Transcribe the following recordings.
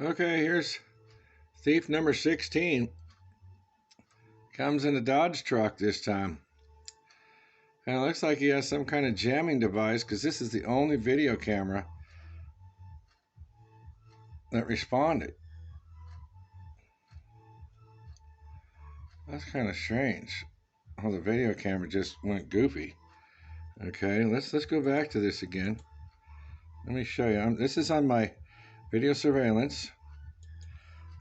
Okay, here's thief number 16. Comes in a Dodge truck this time. And it looks like he has some kind of jamming device because this is the only video camera that responded. That's kind of strange. Oh, the video camera just went goofy. Okay, let's go back to this again. Let me show you. This is on my video surveillance.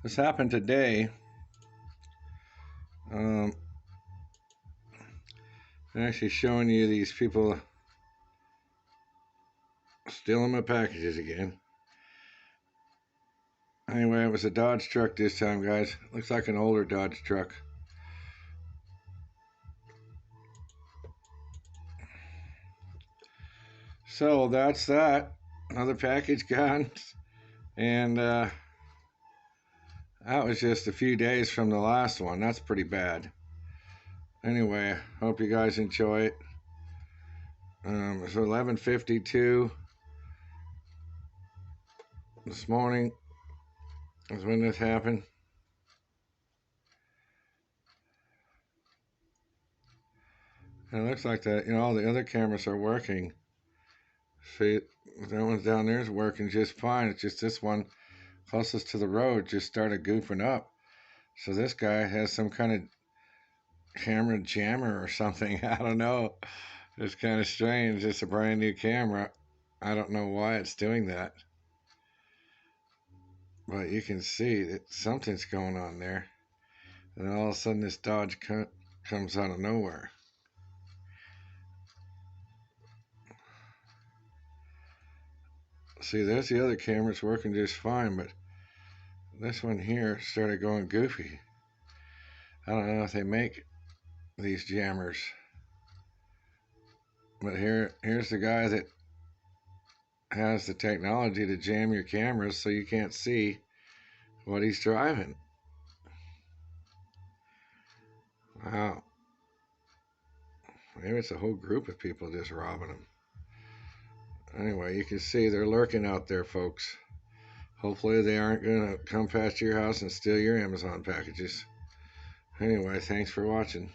This happened today. I'm actually showing you these people stealing my packages again. Anyway, it was a Dodge truck this time, guys. Looks like an older Dodge truck. So that's that. Another package gone. And that was just a few days from the last one. That's pretty bad. Anyway, hope you guys enjoy it. It's 11:52 this morning is when this happened. And it looks like that, all the other cameras are working. See, that one down there is working just fine. It's just this one closest to the road just started goofing up. So this guy has some kind of camera jammer or something. I don't know. It's kind of strange. It's a brand new camera. I don't know why it's doing that. But you can see that something's going on there. And all of a sudden this Dodge comes out of nowhere. See, there's the other cameras working just fine, but this one here started going goofy. I don't know if they make these jammers. But here's the guy that has the technology to jam your cameras so you can't see what he's driving. Wow. Maybe it's a whole group of people just robbing them. Anyway, you can see they're lurking out there, folks. Hopefully they aren't going to come past your house and steal your Amazon packages. Anyway, thanks for watching.